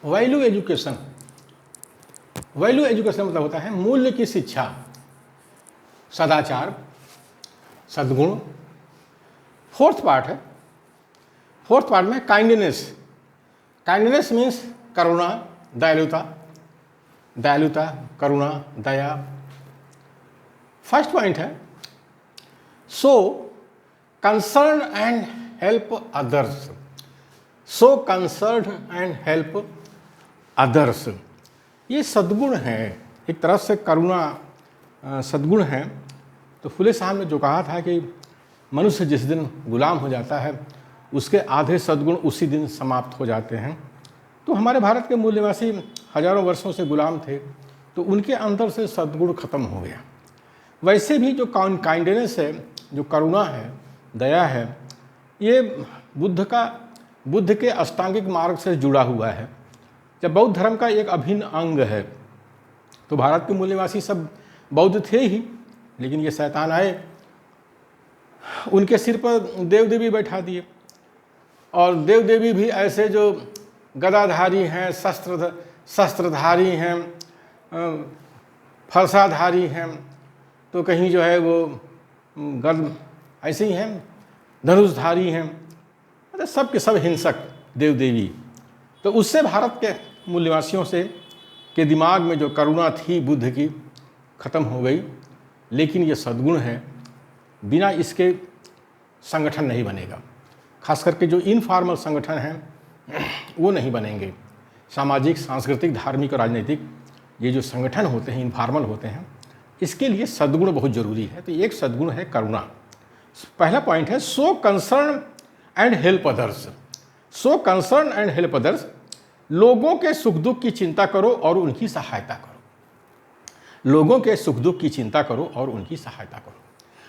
Value education, value education मतलब होता है मूल्य की शिक्षा, सदाचार, सद्गुण। फोर्थ पार्ट में काइंडनेस। काइंडनेस मीन्स करुणा, दयालुता, करुणा, दया। फर्स्ट पॉइंट है सो concern and help others, so concern and help others. ये सद्गुण है, एक तरफ से करुणा सद्गुण है। तो फुले साहब ने जो कहा था कि मनुष्य जिस दिन गुलाम हो जाता है उसके आधे सद्गुण उसी दिन समाप्त हो जाते हैं। तो हमारे भारत के मूल निवासी हजारों वर्षों से गुलाम थे, तो उनके अंदर से सद्गुण खत्म हो गया। वैसे भी जो काइंडनेस है, जो करुणा है, दया है, ये बुद्ध के अष्टांगिक मार्ग से जुड़ा हुआ है। जब बौद्ध धर्म का एक अभिन्न अंग है, तो भारत के मूल निवासी सब बौद्ध थे ही, लेकिन ये शैतान आए, उनके सिर पर देव देवी बैठा दिए। और देव देवी भी ऐसे जो गदाधारी हैं, शस्त्रधारी हैं, फरसाधारी हैं, तो कहीं जो है वो गद ऐसे ही हैं, धनुषधारी हैं, मतलब सब के सब हिंसक देव देवी। तो उससे भारत के मूल निवासियों के दिमाग में जो करुणा थी बुद्ध की खत्म हो गई। लेकिन ये सद्गुण है, बिना इसके संगठन नहीं बनेगा। खास करके जो इनफॉर्मल संगठन हैं वो नहीं बनेंगे। सामाजिक, सांस्कृतिक, धार्मिक और राजनीतिक ये जो संगठन होते हैं, इनफॉर्मल होते हैं, इसके लिए सद्गुण बहुत ज़रूरी है। तो एक सद्गुण है करुणा। पहला पॉइंट है सो concern and help others. So concern and help others, लोगों के सुख दुख की चिंता करो और उनकी सहायता करो। लोगों के सुख दुख की चिंता करो और उनकी सहायता करो।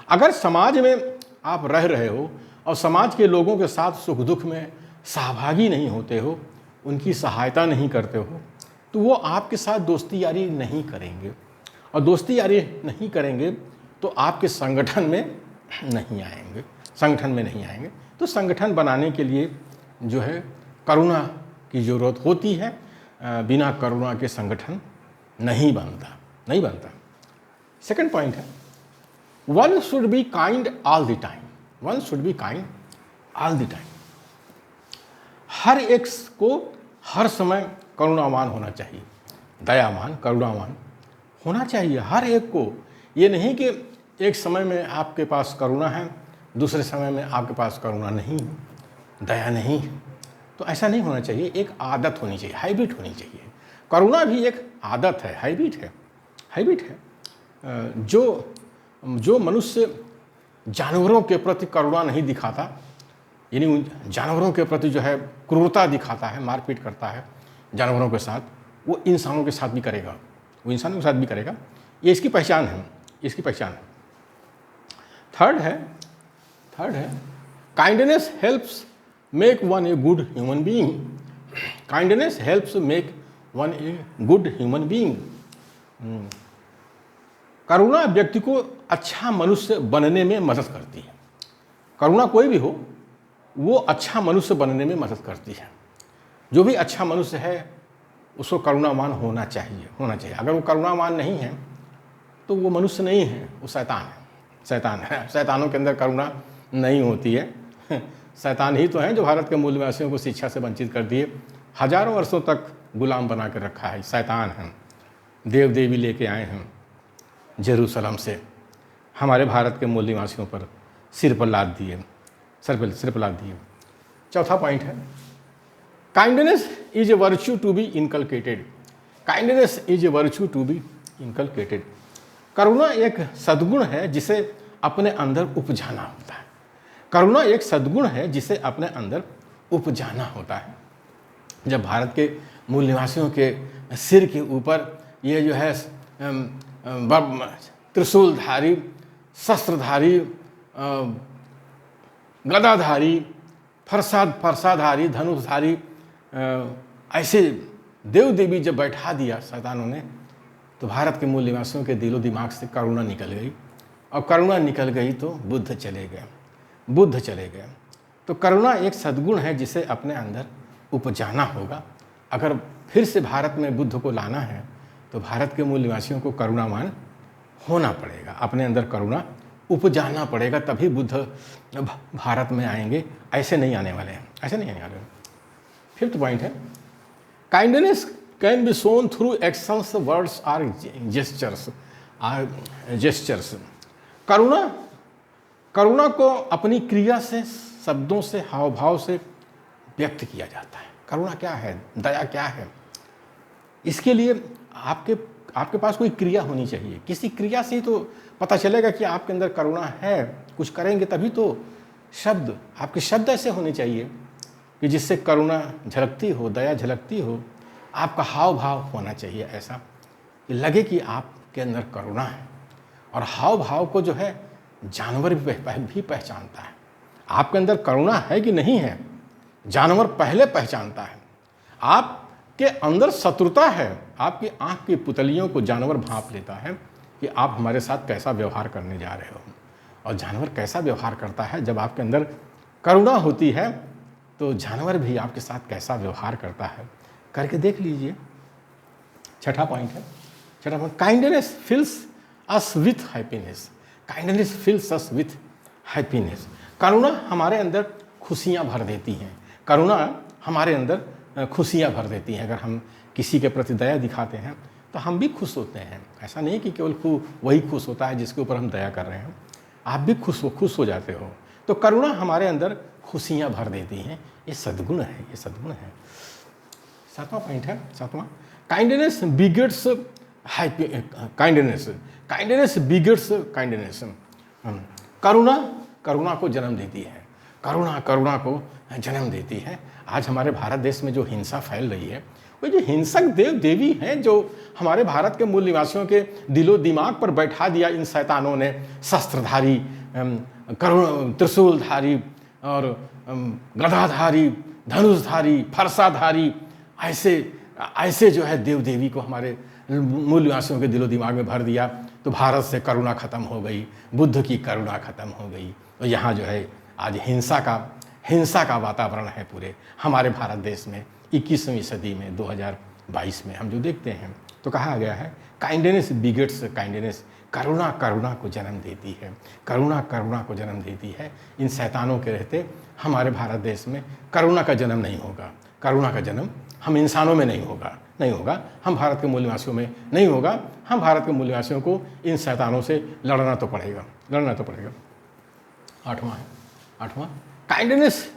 अगर समाज में आप रह रहे हो और समाज के लोगों के साथ सुख दुख में सहभागी नहीं होते हो, उनकी सहायता नहीं करते हो, तो वो आपके साथ दोस्ती यारी नहीं करेंगे। और दोस्ती यारी नहीं करेंगे तो आपके संगठन में नहीं आएंगे। तो संगठन बनाने के लिए जो है करुणा की ज़रूरत होती है। बिना करुणा के संगठन नहीं बनता। सेकंड पॉइंट है one should be kind all the time. हर एक को हर समय करुणावान होना चाहिए, दयावान, करुणावान होना चाहिए हर एक को। ये नहीं कि एक समय में आपके पास करुणा है, दूसरे समय में आपके पास करुणा नहीं, दया नहीं। तो ऐसा नहीं होना चाहिए। एक आदत होनी चाहिए, हैबिट होनी चाहिए। करुणा भी एक आदत है, हैबिट है। जो मनुष्य जानवरों के प्रति करुणा नहीं दिखाता, यानी जानवरों के प्रति जो है क्रूरता दिखाता है, मारपीट करता है जानवरों के साथ, वो इंसानों के साथ भी करेगा। ये इसकी पहचान है। थर्ड है kindness helps make one a good human being. करुणा व्यक्ति को अच्छा मनुष्य बनने में मदद करती है। करुणा कोई भी हो, वो अच्छा मनुष्य बनने में मदद करती है। जो भी अच्छा मनुष्य है उसको करुणावान होना चाहिए। अगर वो करुणावान नहीं है तो वो मनुष्य नहीं है, वो शैतान है। शैतानों के अंदर करुणा नहीं होती है। शैतान ही तो हैं जो भारत के मूल निवासियों को शिक्षा से वंचित कर दिए, हजारों वर्षों तक गुलाम बना कर रखा है। शैतान हैं, देव देवी लेके आए हैं जेरूसलम से, हमारे भारत के मूल निवासियों पर सिर पर लाद दिए। चौथा पॉइंट है kindness is a virtue to be inculcated. करुणा एक सद्गुण है जिसे अपने अंदर उपजाना होता है। जब भारत के मूल निवासियों के सिर के ऊपर ये जो है त्रिशूलधारी, शस्त्रधारी, गदाधारी, फरसाधारी, धनुषधारी ऐसे देव देवी जब बैठा दिया शैतानों ने, तो भारत के मूल निवासियों के दिलो दिमाग से करुणा निकल गई। और करुणा निकल गई तो बुद्ध चले गए। तो करुणा एक सद्गुण है जिसे अपने अंदर उपजाना होगा। अगर फिर से भारत में बुद्ध को लाना है तो भारत के मूल निवासियों को करुणावान होना पड़ेगा, अपने अंदर करुणा उपजाना पड़ेगा, तभी बुद्ध भारत में आएंगे। ऐसे नहीं आने वाले हैं, ऐसे नहीं आने वाले हैं। 5th पॉइंट है kindness can be shown through actions, words or gestures. करुणा को अपनी क्रिया से, शब्दों से, हाव भाव से व्यक्त किया जाता है। करुणा क्या है, दया क्या है, इसके लिए आपके पास कोई क्रिया होनी चाहिए। किसी क्रिया से ही तो पता चलेगा कि आपके अंदर करुणा है। कुछ करेंगे तभी तो शब्द, आपके शब्द ऐसे होने चाहिए कि जिससे करुणा झलकती हो, दया झलकती हो। आपका हाव भाव होना चाहिए ऐसा कि लगे कि आपके अंदर करुणा है। और हाव भाव को जो है जानवर भी पहचानता है। आपके अंदर करुणा है कि नहीं है, जानवर पहले पहचानता है। आपके अंदर शत्रुता है, आपकी आंख की पुतलियों को जानवर भांप लेता है कि आप हमारे साथ कैसा व्यवहार करने जा रहे हो। और जानवर कैसा व्यवहार करता है, जब आपके अंदर करुणा होती है तो जानवर भी आपके साथ कैसा व्यवहार करता है, करके देख लीजिए। 6ठा पॉइंट है, 6ठा point kindness fills us with happiness. Kindness fills us with happiness. करुणा हमारे अंदर खुशियाँ भर देती हैं। करुणा हमारे अंदर खुशियाँ भर देती हैं। अगर हम किसी के प्रति दया दिखाते हैं तो हम भी खुश होते हैं। ऐसा नहीं कि केवल वही खुश होता है जिसके ऊपर हम दया कर रहे हैं, आप भी खुश हो जाते हो। तो करुणा हमारे अंदर खुशियाँ भर देती हैं। ये सद्गुण है, ये सद्गुण है। 7वां पॉइंट है, 7वां kindness begets kindness. Kindness begets kindness. करुणा को जन्म देती है। करुणा को जन्म देती है। आज हमारे भारत देश में जो हिंसा फैल रही है, वो जो हिंसक देव देवी हैं जो हमारे भारत के मूल निवासियों के दिलो दिमाग पर बैठा दिया इन शैतानों ने, शस्त्रधारी, त्रिशूलधारी और गदाधारी, धनुषधारी, फरसाधारी, ऐसे जो है देव देवी को हमारे मूल निवासियों के दिलो दिमाग में भर दिया। तो भारत से करुणा खत्म हो गई, बुद्ध की करुणा खत्म हो गई। तो यहाँ जो है आज हिंसा का वातावरण है पूरे हमारे भारत देश में। 21वीं सदी में 2022 में हम जो देखते हैं तो कहा गया है काइंडनेस बिगेट्स काइंडनेस। करुणा को जन्म देती है। करुणा को जन्म देती है। इन शैतानों के रहते हमारे भारत देश में करुणा का जन्म नहीं होगा। करुणा का जन्म हम इंसानों में नहीं होगा, हम भारत के मूल निवासियों में नहीं होगा। हम भारत के मूल निवासियों को इन शैतानों से लड़ना तो पड़ेगा। 8वां काइंडनेस,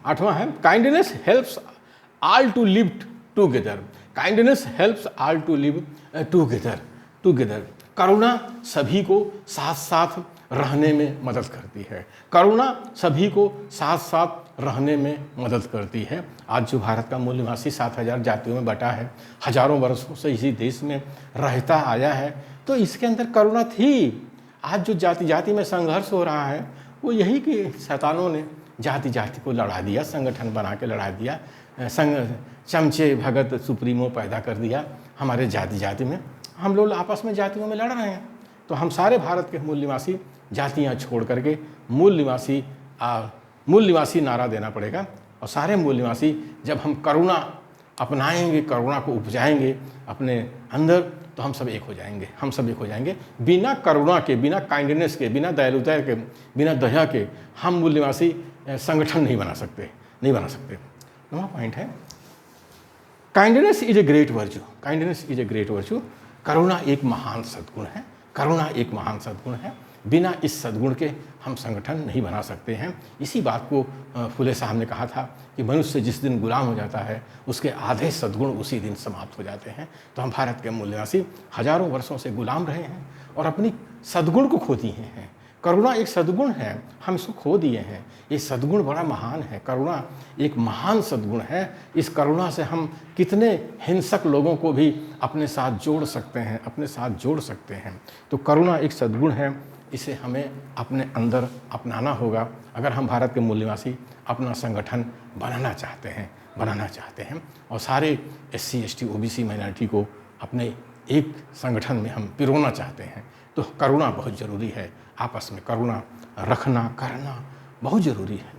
8वां है kindness helps all to live together. Kindness helps all to live together. करुणा सभी को साथ साथ रहने में मदद करती है। करुणा सभी को साथ साथ रहने में मदद करती है। आज जो भारत का मूल निवासी 7000 जातियों में बटा है, हजारों वर्षों से इसी देश में रहता आया है, तो इसके अंदर करुणा थी। आज जो जाति में संघर्ष हो रहा है वो यही कि शैतानों ने जाति को लड़ा दिया, संगठन बना के लड़ा दिया, चमचे भगत सुप्रीमो पैदा कर दिया हमारे जाति में। हम लोग आपस में जातियों में लड़ रहे हैं। तो हम सारे भारत के मूल निवासी जातियाँ छोड़ करके मूल निवासी नारा देना पड़ेगा। और सारे मूल निवासी जब हम करुणा अपनाएंगे, करुणा को उपजाएंगे अपने अंदर, तो हम सब एक हो जाएंगे। बिना करुणा के, बिना काइंडनेस के, बिना दयालुता के, बिना दया के हम मूल निवासी संगठन नहीं बना सकते। 9वां पॉइंट है kindness is a great virtue. करुणा एक महान सद्गुण है। बिना इस सद्गुण के हम संगठन नहीं बना सकते हैं। इसी बात को फुले साहब ने कहा था कि मनुष्य जिस दिन गुलाम हो जाता है उसके आधे सद्गुण उसी दिन समाप्त हो जाते हैं। तो हम भारत के मूल निवासी हजारों वर्षों से गुलाम रहे हैं और अपनी सद्गुण को खो दिए हैं। करुणा एक सद्गुण है, हम इसको खो दिए हैं। ये सद्गुण बड़ा महान है। करुणा एक महान सद्गुण है। इस करुणा से हम कितने हिंसक लोगों को भी अपने साथ जोड़ सकते हैं। तो करुणा एक सद्गुण है, इसे हमें अपने अंदर अपनाना होगा अगर हम भारत के मूल निवासी अपना संगठन बनाना चाहते हैं और सारे SC ST OBC माइनॉरिटी को अपने एक संगठन में हम पिरोना चाहते हैं। तो करुणा बहुत ज़रूरी है। आपस में करुणा करना बहुत ज़रूरी है।